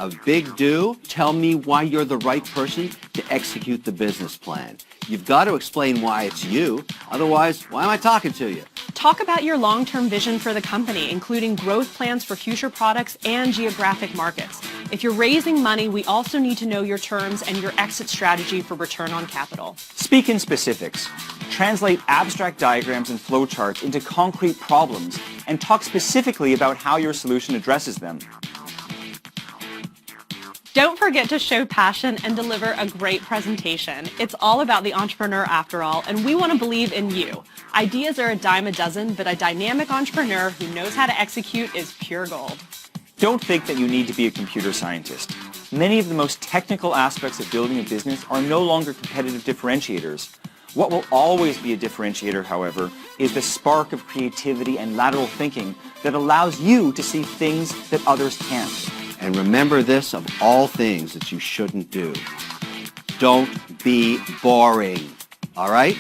A big do? Tell me why you're the right person to execute the business plan. You've got to explain why it's you. Otherwise, why am I talking to you? Talk about your long-term vision for the company, including growth plans for future products and geographic markets. If you're raising money, we also need to know your terms and your exit strategy for return on capital. Speak in specifics. Translate abstract diagrams and flowcharts into concrete problems and talk specifically about how your solution addresses them. Don't forget to show passion and deliver a great presentation. It's all about the entrepreneur after all, and we want to believe in you. Ideas are a dime a dozen, but a dynamic entrepreneur who knows how to execute is pure gold. Don't think that you need to be a computer scientist. Many of the most technical aspects of building a business are no longer competitive differentiators. What will always be a differentiator, however, is the spark of creativity and lateral thinking that allows you to see things that others can't. And remember this of all things that you shouldn't do. Don't be boring. All right?